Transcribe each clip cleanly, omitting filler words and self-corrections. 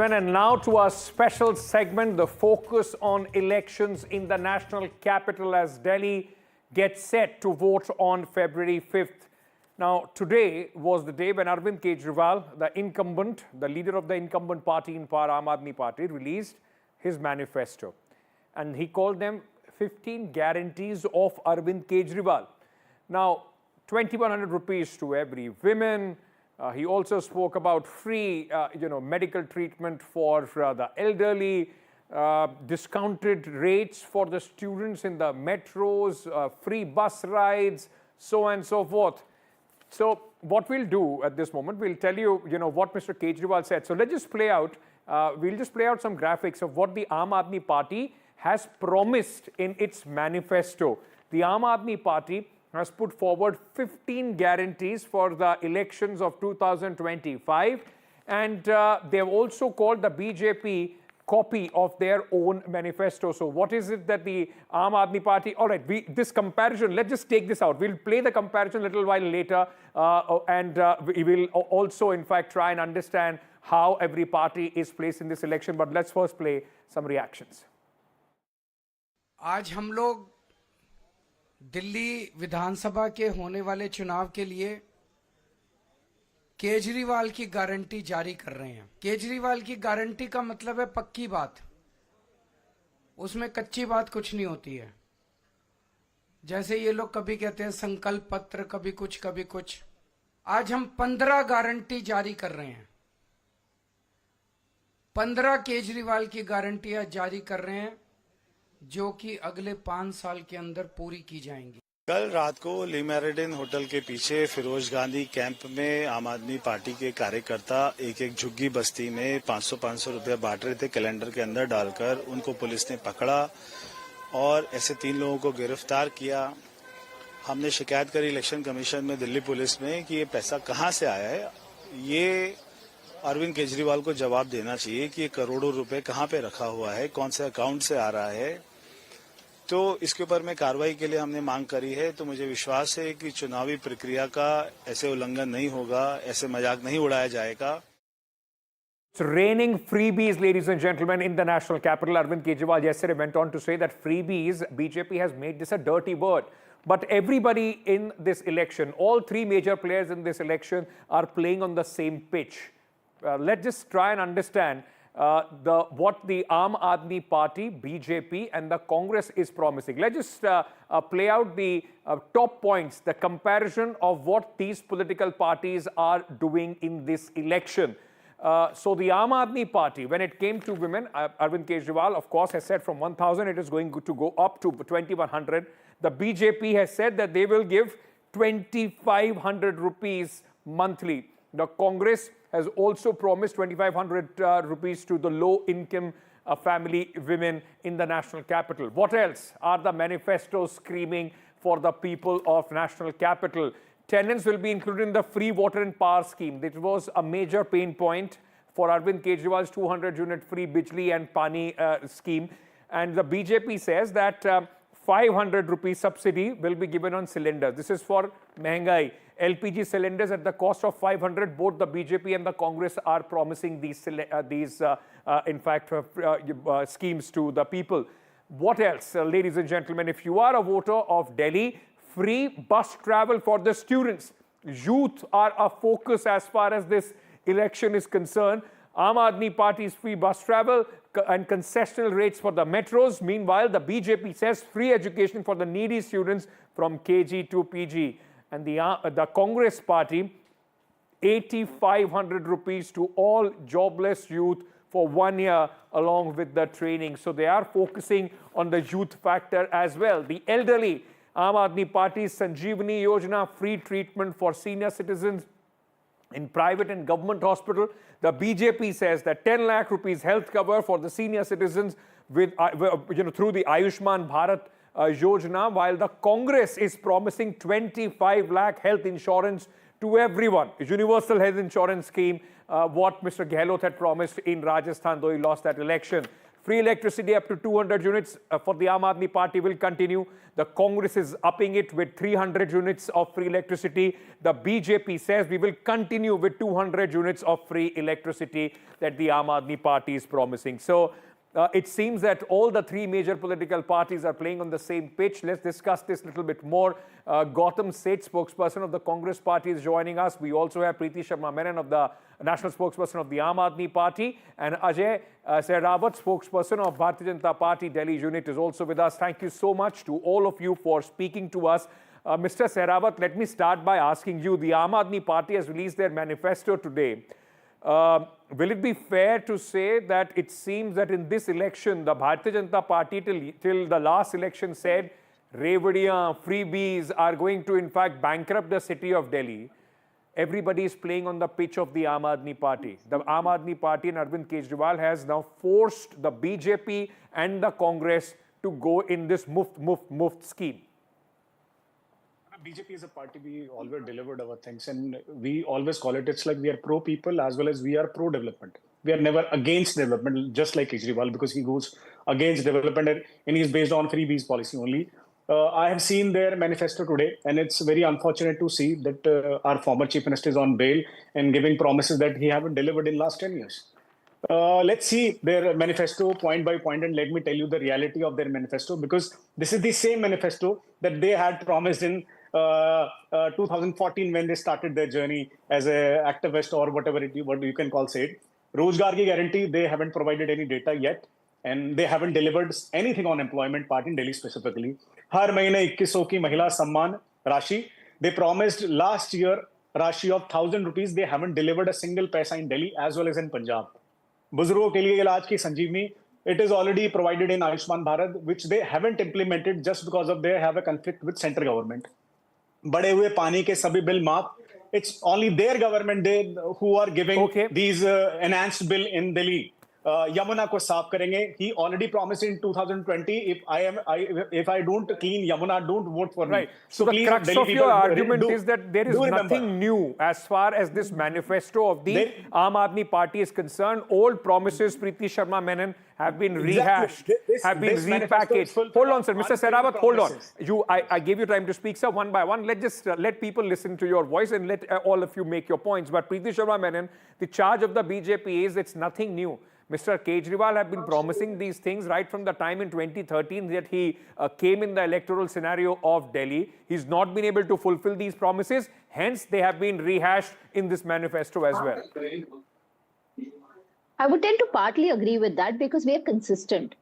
And now to our special segment, the focus on elections in the national capital as Delhi gets set to vote on February 5th. Now, today was the day when Arvind Kejriwal, the incumbent, the leader of the incumbent party in power, Aam Aadmi Party, released his manifesto. And he called them 15 guarantees of Arvind Kejriwal. Now, 2,100 rupees to every woman. He also spoke about free, medical treatment for the elderly, discounted rates for the students in the metros, free bus rides, so on and so forth. So what we'll do at this moment, we'll tell you, what Mr. Kejriwal said. So let's just play out, we'll just play out some graphics of what the Aam Aadmi Party has promised in its manifesto. The Aam Aadmi Party has put forward 15 guarantees for the elections of 2025, and they have also called the BJP copy of their own manifesto. So what is it that the Aam Aadmi Party, all right, this comparison, let's just take this out. We'll play the comparison a little while later, and we will also, in fact, try and understand how every party is placed in this election. But let's first play some reactions. आज हम लोग दिल्ली विधानसभा के होने वाले चुनाव के लिए केजरीवाल की गारंटी जारी कर रहे हैं। केजरीवाल की गारंटी का मतलब है पक्की बात, उसमें कच्ची बात कुछ नहीं होती है। जैसे ये लोग कभी कहते हैं संकल्प पत्र, कभी कुछ। आज हम 15 गारंटी जारी कर रहे हैं। 15 केजरीवाल की गारंटियां जारी कर रहे हैं, जो कि अगले 5 साल के अंदर पूरी की जाएंगी। कल रात को ली मेरिडियन होटल के पीछे फिरोज गांधी कैंप में आम आदमी पार्टी के कार्यकर्ता एक झुग्गी बस्ती में 500-500 रुपए बांट रहे थे कैलेंडर के अंदर डालकर। उनको पुलिस ने पकड़ा और ऐसे 3 लोगों को गिरफ्तार किया। हमने शिकायत करी इलेक्शन कमीशन में दिल्ली पुलिस में कि ये पैसा कहां से आया है। ये अरविंद केजरीवाल को जवाब देना चाहिए कि ये करोड़ों रुपए कहां पे रखा हुआ है, कौन से अकाउंट से आ रहा है। तो इसके ऊपर में कार्रवाई के लिए हमने मांग करी है। तो मुझे विश्वास है कि चुनावी प्रक्रिया का ऐसे उल्लंघन नहीं होगा, ऐसे मजाक नहीं उड़ाया जाएगा। It's raining freebies, ladies and gentlemen, in the national capital. Arvind Kejriwal yesterday went on to say that freebies, BJP has made this a dirty word. But everybody in this election, all 3 major players in this election are playing on the same pitch. Let's just try and understand what the Aam Aadmi Party, BJP and the Congress is promising. Let's just play out the top points, the comparison of what these political parties are doing in this election. So the Aam Aadmi Party, when it came to women, Arvind Kejriwal, of course, has said from 1,000 it is going to go up to 2,100. The BJP has said that they will give 2,500 rupees monthly. The Congress has also promised 2,500 rupees to the low-income family women in the national capital. What else are the manifestos screaming for the people of national capital? Tenants will be included in the free water and power scheme. This was a major pain point for Arvind Kejriwal's 200-unit free Bijli and Pani scheme. And the BJP says that 500 rupees subsidy will be given on cylinders. This is for mehengai. LPG cylinders at the cost of 500. Both the BJP and the Congress are promising these schemes to the people. What else, ladies and gentlemen? If you are a voter of Delhi, free bus travel for the students. Youth are a focus as far as this election is concerned. Aam Aadmi Party's free bus travel and concessional rates for the metros. Meanwhile, the BJP says free education for the needy students from KG to PG. And the Congress Party, 8,500 rupees to all jobless youth for 1 year along with the training. So they are focusing on the youth factor as well. The elderly, Aam Aadmi Party's Sanjeevani Yojana, free treatment for senior citizens in private and government hospital. The BJP says that 10 lakh rupees health cover for the senior citizens with, through the Ayushman Bharat Yojana, while the Congress is promising 25 lakh health insurance to everyone. Universal health insurance scheme, what Mr. Gehlot had promised in Rajasthan, though he lost that election. Free electricity up to 200 units for the Aam Aadmi Party will continue. The Congress is upping it with 300 units of free electricity. The BJP says we will continue with 200 units of free electricity that the Aam Aadmi Party is promising. So it seems that all the three major political parties are playing on the same pitch. Let's discuss this a little bit more. Gautam Seth, spokesperson of the Congress Party, is joining us. We also have Preeti Sharma Menon, of the national spokesperson of the Aam Aadmi Party, and Ajay Sehrawat, spokesperson of Bharatiya Janata Party Delhi unit, is also with us. Thank you so much to all of you for speaking to us. Mr. Sehrawat, let me start by asking you, the Aam Aadmi Party has released their manifesto today. Will it be fair to say that it seems that in this election, the Bharatiya Janata Party till the last election said revadiyan, freebies are going to in fact bankrupt the city of Delhi? Everybody is playing on the pitch of the Aam Aadmi Party. The Aam Aadmi Party and Arvind Kejriwal has now forced the BJP and the Congress to go in this muft scheme. BJP is a party, we always delivered our things, and we always call it, it's like we are pro-people as well as we are pro-development. We are never against development, just like Kejriwal, because he goes against development and he is based on freebies policy only. I have seen their manifesto today, and it's very unfortunate to see that our former chief minister is on bail and giving promises that he haven't delivered in last 10 years. Let's see their manifesto point by point, and let me tell you the reality of their manifesto, because this is the same manifesto that they had promised in 2014 when they started their journey as an activist or whatever what you can call it. Rozgar ki guarantee, they haven't provided any data yet, and they haven't delivered anything on employment part in Delhi specifically. Har mahine 2100 ki mahila samman rashi. They promised last year rashi of 1,000 rupees. They haven't delivered a single paisa in Delhi as well as in Punjab. Buzurgon ke liye ilaaj ki Sanjeevani, it is already provided in Ayushman Bharat, which they haven't implemented just because of they have a conflict with central government. बड़े हुए पानी के सभी bill माफ. It's only their government who are giving these enhanced bill in Delhi. Yamuna को साफ करेंगे. He already promised in 2020, if I don't clean Yamuna, don't vote for me. So the crux of your argument is that there is nothing new as far as this manifesto of the Aam Aadmi Party is concerned. Old promises, Preeti Sharma Menon, have been rehashed, have been repackaged. Hold on, sir. Mr. Sehrawat, hold on. I gave you time to speak, sir, one by one. Let's just let people listen to your voice and let all of you make your points. But Preeti Sharma Menon, the charge of the BJP is it's nothing new. Mr. Kejriwal have been promising these things right from the time in 2013 that he came in the electoral scenario of Delhi. He's not been able to fulfill these promises. Hence, they have been rehashed in this manifesto as well. I would tend to partly agree with that because we are consistent.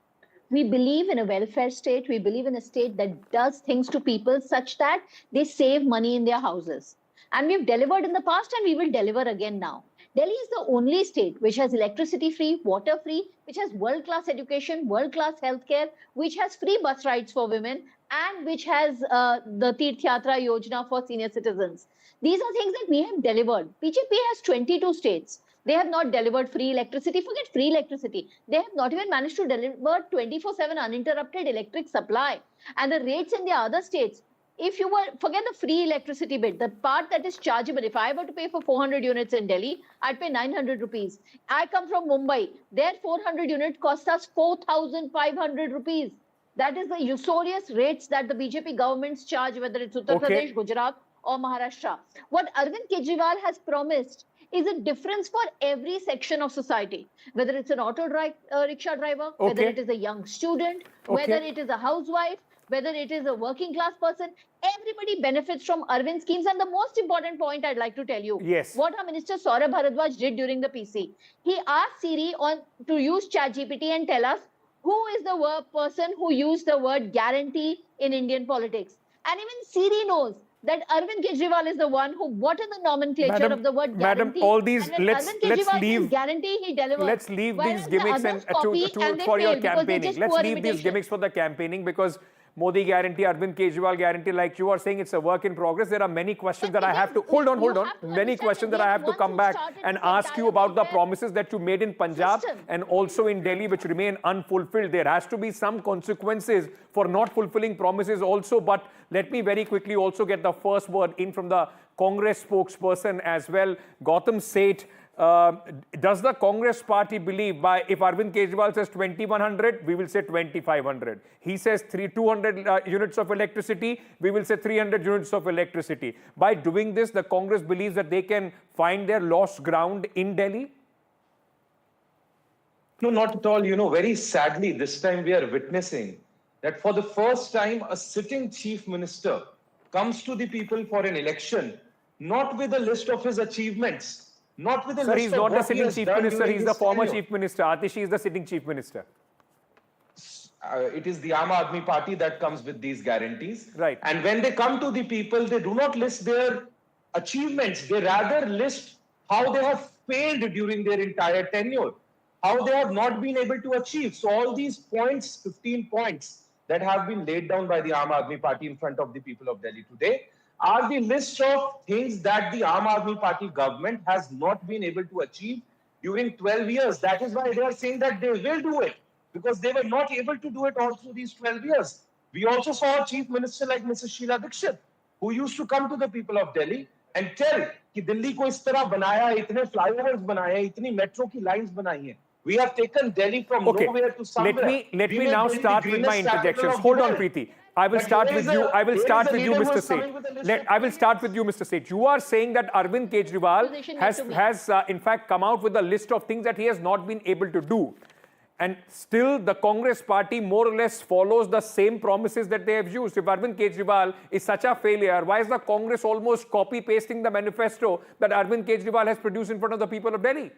We believe in a welfare state. We believe in a state that does things to people such that they save money in their houses. And we've delivered in the past and we will deliver again now. Delhi is the only state which has electricity free, water free, which has world-class education, world-class healthcare, which has free bus rides for women, and which has the Tirth Yatra Yojana for senior citizens. These are things that we have delivered. BJP has 22 states. They have not delivered free electricity. Forget free electricity. They have not even managed to deliver 24/7 uninterrupted electric supply. And the rates in the other states, if you were, forget the free electricity bit, the part that is chargeable, if I were to pay for 400 units in Delhi, I'd pay 900 rupees. I come from Mumbai. Their 400 unit costs us 4,500 rupees. That is the usurious rates that the BJP governments charge, whether it's Uttar Pradesh, Gujarat or Maharashtra. What Arvind Kejriwal has promised is a difference for every section of society, whether it's an auto rickshaw driver, whether it is a young student, whether it is a housewife, whether it is a working class person, everybody benefits from Arvind schemes. And the most important point I'd like to tell you, what our Minister Saurabh Bharadwaj did during the PC, he asked Siri to use ChatGPT and tell us who is the person who used the word guarantee in Indian politics. And even Siri knows that Arvind Kejriwal is the one who brought in the nomenclature of the word guarantee. Madam, all these, let's leave guarantee, he delivers. Let's leave these gimmicks for your campaigning. Let's leave these gimmicks for the campaigning, because Modi guarantee, Arvind Kejriwal guarantee, like you are saying, it's a work in progress. There are many questions that I have to... Hold on. Many questions that I have to come back and ask you about the promises that you made in Punjab and also in Delhi, which remain unfulfilled. There has to be some consequences for not fulfilling promises also. But let me very quickly also get the first word in from the Congress spokesperson as well. Gautam Seth, Does the Congress party believe if Arvind Kejriwal says 2100, we will say 2500. He says 200 units of electricity, we will say 300 units of electricity. By doing this, the Congress believes that they can find their lost ground in Delhi? No, not at all. Very sadly, this time we are witnessing that for the first time, a sitting chief minister comes to the people for an election, not with a list of his achievements, not with a Sir, list he's of not the what he sitting has chief done minister, during he's the his former tenure. chief minister. Atishi is the sitting chief minister. It is the Aam Aadmi Party that comes with these guarantees. Right. And when they come to the people, they do not list their achievements. They rather list how they have failed during their entire tenure, how they have not been able to achieve. So all these points, 15 points that have been laid down by the Aam Aadmi Party in front of the people of Delhi today are the list of things that the Aam Aadmi Party government has not been able to achieve during 12 years. That is why they are saying that they will do it, because they were not able to do it all through these 12 years. We also saw a chief minister like Mrs. Sheila Dikshit, who used to come to the people of Delhi and tell कि दिल्ली को इस तरह बनाया, इतने flyovers बनाए, इतनी metro की lines बनाई हैं. We have taken Delhi from nowhere to somewhere. Let We me made now Delhi the start with my greenest capital interjections. of the Hold on, world. Preeti. I will But start there with is you. a- I will there start is a with you, leader who Mr. is coming Seth. with a list of I will start with you, Mr. Seth. You are saying that Arvind Kejriwal Position has, next to me. has in fact come out with a list of things that he has not been able to do. And still the Congress party more or less follows the same promises that they have used. If Arvind Kejriwal is such a failure, why is the Congress almost copy-pasting the manifesto that Arvind Kejriwal has produced in front of the people of Delhi?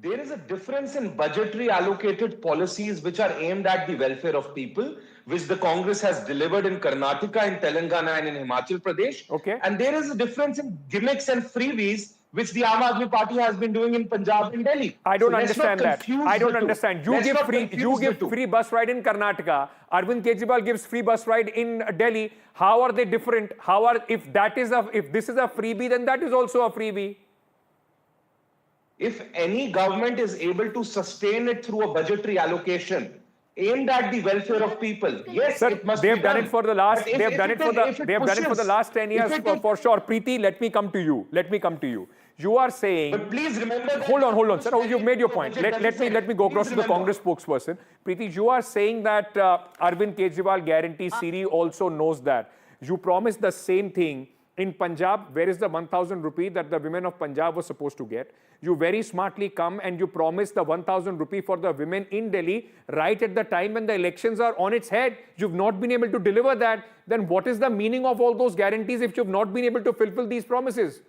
There is a difference in budgetary allocated policies which are aimed at the welfare of people, which the Congress has delivered in Karnataka, in Telangana and in Himachal Pradesh. Okay. And there is a difference in gimmicks and freebies which the Aam Aadmi Party has been doing in Punjab and Delhi. I don't So let's not understand that. confuse I don't the two. understand. You Let's give not free. confuse You the give two. free bus ride in Karnataka. Arvind Kejriwal gives free bus ride in Delhi. How are they different? If this is a freebie, then that is also a freebie. If any government is able to sustain it through a budgetary allocation aimed at the welfare of people, yes, Sir, it must they be have done it for the last. But They have done it for the last 10 years for sure. Preeti, let me come to you. You are saying. But please remember that. Hold on, sir. Oh, you've made your point. Let me go across to the Congress spokesperson. Preeti, you are saying that Arvind Kejriwal guarantee Siri also knows that. You promised the same thing in Punjab. Where is the 1,000 rupee that the women of Punjab were supposed to get? You very smartly come and you promise the 1,000 rupee for the women in Delhi right at the time when the elections are on its head. You've not been able to deliver that. Then what is the meaning of all those guarantees if you've not been able to fulfill these promises?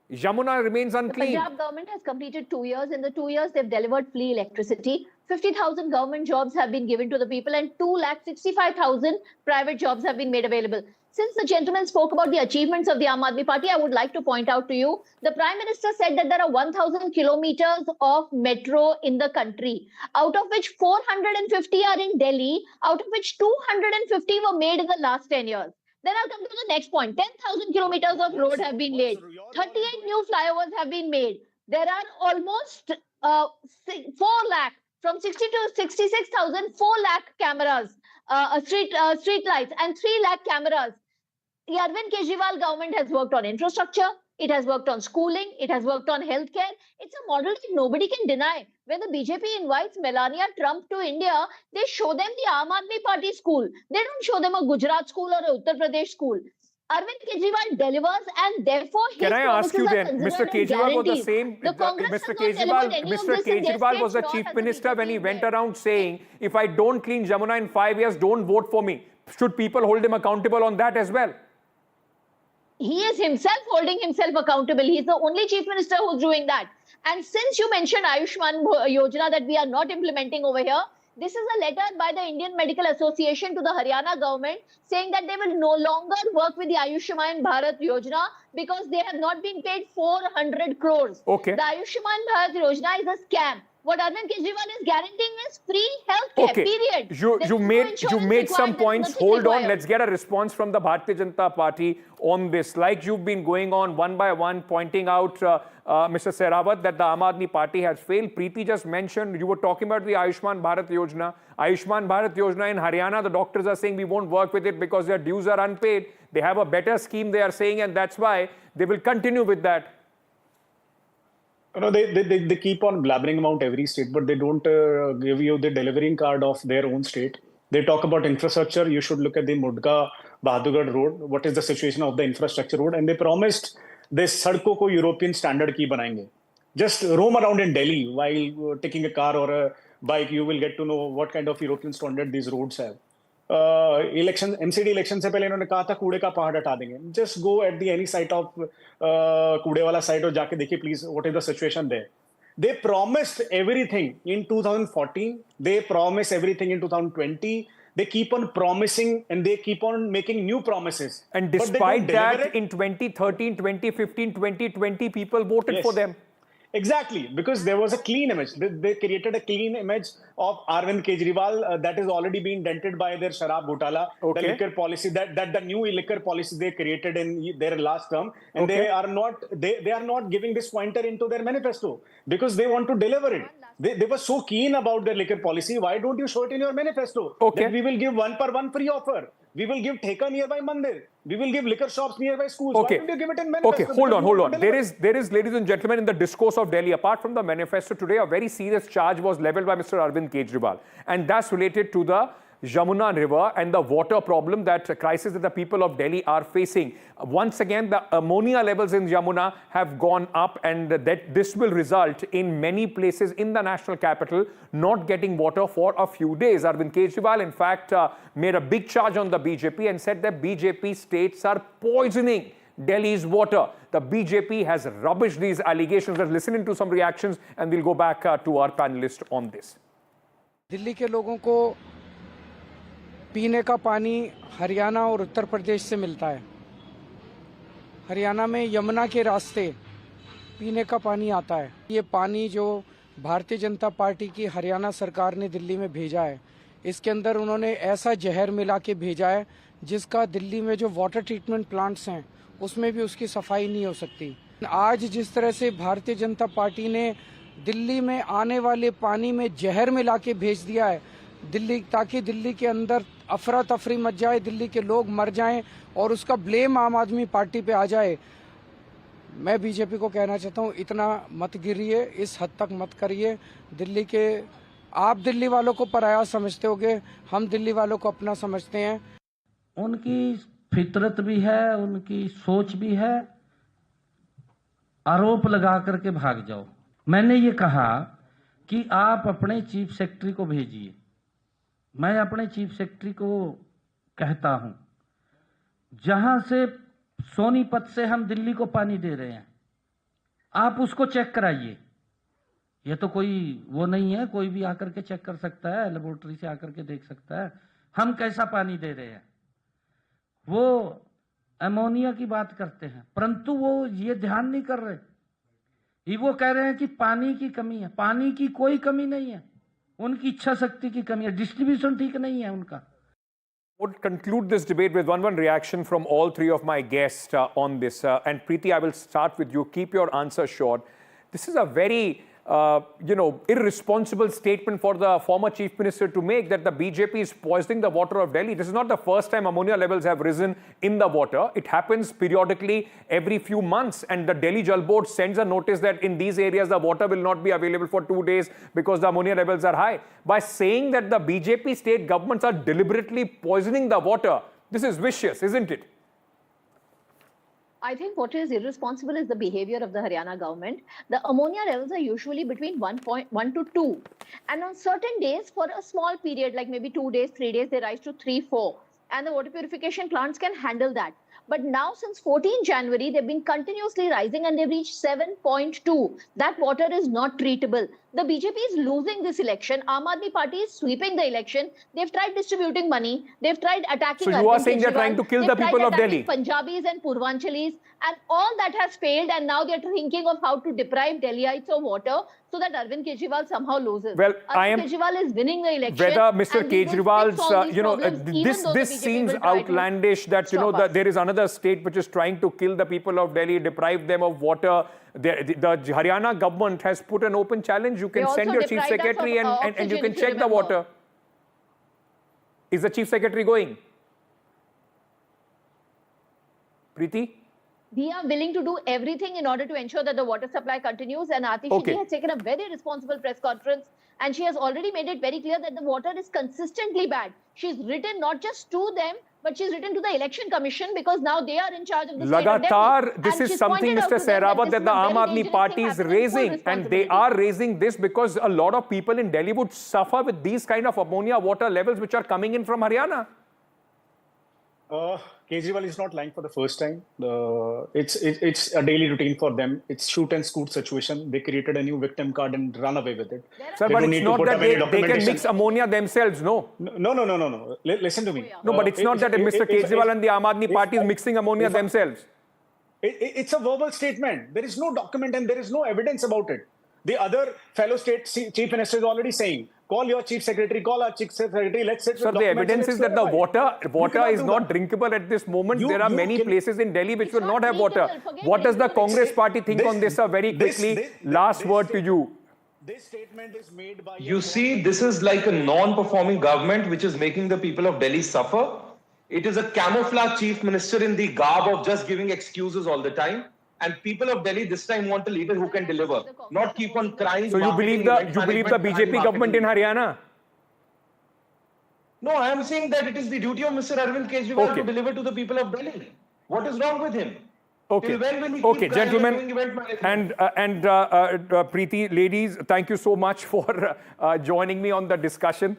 Yamuna remains The unclean. Punjab government has completed 2 years. In the 2 years, they've delivered free electricity. 50,000 government jobs have been given to the people and 2,65,000 private jobs have been made available. Since the gentleman spoke about the achievements of the Aam Aadmi Party, I would like to point out to you, the Prime Minister said that there are 1,000 kilometers of metro in the country, out of which 450 are in Delhi, out of which 250 were made in the last 10 years. Then I'll come to the next point. 10,000 kilometers of road have been laid. 38 new flyovers have been made. There are almost 4 lakh, from 60 to 66,000, 4 lakh cameras, street lights, and 3 lakh cameras. The Arvind Kejriwal government has worked on infrastructure. It has worked on schooling. It has worked on healthcare. It's a model that nobody can deny. When the BJP invites Melania Trump to India, they show them the Aam Aadmi Party school. They don't show them a Gujarat school or a Uttar Pradesh school. Arvind Kejriwal delivers, and therefore his Can I ask you promises are then, Mr. considered as Kejriwal was the guarantees. same. The Congress Mr. has not delivered any of Mr. this in their Kejriwal was the states, chief nor has the minister when he BJP went there. around saying, if I don't clean Jamuna in 5 years, don't vote for me. Should people hold him accountable on that as well? He is himself holding himself accountable. He's the only chief minister who's doing that. And since you mentioned Ayushman Yojana that we are not implementing over here, this is a letter by the Indian Medical Association to the Haryana government saying that they will no longer work with the Ayushman Bharat Yojana because they have not been paid 400 crores. Okay. The Ayushman Bharat Yojana is a scam. What Arvind Kejriwal is guaranteeing is free healthcare, Okay. period. You There's no made insurance some required, there's points. nothing Hold on. required. Let's get a response from the Bharatiya Janata Party on this. Like you've been going on one by one, pointing out, Mr. Sehrawat, that the Aam Aadmi Party has failed. Preeti just mentioned, you were talking about the Ayushman Bharat Yojana. Ayushman Bharat Yojana in Haryana, the doctors are saying we won't work with it because their dues are unpaid. They have a better scheme, they are saying, and that's why they will continue with that. They keep on blabbering about every state, but they don't give you the delivering card of their own state. They talk about infrastructure. You should look at the Mudga Bahadurgarh road. What is the situation of the infrastructure road? And they promised this sadko ko European standard ki banayenge. Just roam around in Delhi while taking a car or a bike. You will get to know what kind of European standard these roads have. Election MCD election से पहले इन्होंने कहा था कूड़े का पहाड़ हटा देंगे. Just go at the any site of कूड़े वाला साइट और जाके देखिए please what is the situation there. They promised everything in 2014. They promised everything in 2020. They keep on promising and they keep on making new promises. And despite that, in 2013, 2015, 2020, people voted for them. Exactly, because there was a clean image. They created a clean image of Arvind Kejriwal that is already being dented by their Sharab Ghotala, the liquor policy, that the new liquor policy they created in their last term, and they are not giving this pointer into their manifesto because they want to deliver it. They were so keen about their liquor policy. Why don't you show it in your manifesto? That we will give 1 per 1 free offer. We will give Theka nearby Mandir. We will give liquor shops nearby schools. Why don't you give it in manifesto? Okay, hold on. There is, ladies and gentlemen, in the discourse of Delhi, apart from the manifesto today, a very serious charge was leveled by Mr. Arvind Kejriwal. And that's related to the Yamuna River and the water problem, that crisis that the people of Delhi are facing. Once again, the ammonia levels in Yamuna have gone up, and that this will result in many places in the national capital not getting water for a few days. Arvind Kejriwal, in fact, made a big charge on the BJP and said that BJP states are poisoning Delhi's water. The BJP has rubbished these allegations. Let's listen to some reactions and we'll go back to our panelists on this. Delhi के लोगों को पीने का पानी हरियाणा और उत्तर प्रदेश से मिलता है. हरियाणा में यमुना के रास्ते पीने का पानी आता है. ये पानी जो भारतीय जनता पार्टी की हरियाणा सरकार ने दिल्ली में भेजा है, इसके अंदर उन्होंने ऐसा जहर मिला के भेजा है जिसका दिल्ली में जो वाटर ट्रीटमेंट प्लांट्स हैं उसमें भी उसकी सफाई नहीं हो सकती. आज जिस तरह से भारतीय जनता पार्टी ने दिल्ली में आने वाले पानी में जहर मिला के भेज दिया है दिल्ली, ताकि दिल्ली के अंदर अफरा तफरी मच जाए, दिल्ली के लोग मर जाएं और उसका ब्लेम आम आदमी पार्टी पे आ जाए. मैं बीजेपी को कहना चाहता हूं, इतना मत गिरिए, इस हद तक मत करिए. दिल्ली के आप दिल्ली वालों को पराया समझते होगे, हम दिल्ली वालों को अपना समझते हैं. उनकी फितरत भी है, उनकी सोच भी है, आरोप लगा करके भाग जाओ. मैंने ये कहा कि आप अपने चीफ सेक्रेटरी को भेजिए. मैं अपने चीफ सेक्रेटरी को कहता हूं, जहां से सोनीपत से हम दिल्ली को पानी दे रहे हैं, आप उसको चेक कराइए. ये तो कोई वो नहीं है, कोई भी आकर के चेक कर सकता है, लेबोरेटरी से आकर के देख सकता है हम कैसा पानी दे रहे हैं. वो अमोनिया की बात करते हैं, परंतु वो ये ध्यान नहीं कर रहे. वो कह रहे हैं कि पानी की कमी है. पानी की कोई कमी नहीं है, उनकी इच्छा शक्ति की कमी है, डिस्ट्रीब्यूशन ठीक नहीं है उनका. Would conclude this debate with one reaction from all three of my guests on this. And Preeti, I will start with you. Keep your answer short. This is a very irresponsible statement for the former chief minister to make, that the BJP is poisoning the water of Delhi. This is not the first time ammonia levels have risen in the water. It happens periodically every few months, and the Delhi Jal Board sends a notice that in these areas the water will not be available for 2 days because the ammonia levels are high. By saying that the BJP state governments are deliberately poisoning the water, this is vicious, isn't it? I think what is irresponsible is the behavior of the Haryana government. The ammonia levels are usually between 1.1 to 2. And on certain days, for a small period, like maybe 2 days, 3 days, they rise to 3, 4. And the water purification plants can handle that. But now, since 14 January, they've been continuously rising and they've reached 7.2. That water is not treatable. The BJP is losing this election. Aam Aadmi Party is sweeping the election. They've tried distributing money. They've tried attacking. So you are saying they're trying to kill the people of Delhi? Punjabis and Purvanchalis, and all that has failed. And now they're thinking of how to deprive Delhiites of water so that Arvind Kejriwal somehow loses. Well, Arvind Kejriwal is winning the election. Whether Mr. Kejriwal's, this seems outlandish that, that there is another state which is trying to kill the people of Delhi, deprive them of water. The Haryana government has put an open challenge. You can send your chief secretary and you can check the water. Is the chief secretary going? Preeti? We are willing to do everything in order to ensure that the water supply continues. And Atishi Okay. ji has taken a very responsible press conference, and she has already made it very clear that the water is consistently bad. She's written not just to them, but she's written to the Election Commission, because now they are in charge of the state of Delhi. Lagatar, this And is she's something, pointed out Mr. to them Sehrawat, that this the is a Aam very Aadmi dangerous Party thing is happening. Full raising, and they responsibility. are raising this because a lot of people in Delhi would suffer with these kind of ammonia water levels which are coming in from Haryana. Kejriwal is not lying for the first time. It's a daily routine for them. It's shoot and scoot situation. They created a new victim card and run away with it. Sir, They but don't it's need to not put that up any they can documentation. mix ammonia themselves, no? No. Listen to me. No, but it's not that Mr. Kejriwal and the Aam Aadmi Party is mixing ammonia themselves. It's a verbal statement. There is no document and there is no evidence about it. The other fellow state chief minister is already saying, call your chief secretary, call our chief secretary, let's sit with Sir, the documents and evidence let's is that the verify. water cannot is do not that. drinkable at this moment. There are you many can- places in Delhi which It's will not not have water. drinkable. Forget What does the drinkable. Congress party think on this, sir? Very quickly. Last word to you. This statement is made by... You see, this is like a non-performing government which is making the people of Delhi suffer. It is a camouflage chief minister in the garb of just giving excuses all the time. And people of Delhi this time want a leader who can deliver, not keep on crying. So you believe the BJP government in Haryana? No, I am saying that it is the duty of Mr. Arvind Kejriwal Okay. to deliver to the people of Delhi. What is wrong with him? Okay. Till when will he keep Okay, crying gentlemen and doing event management? and Preeti, ladies, thank you so much for joining me on the discussion.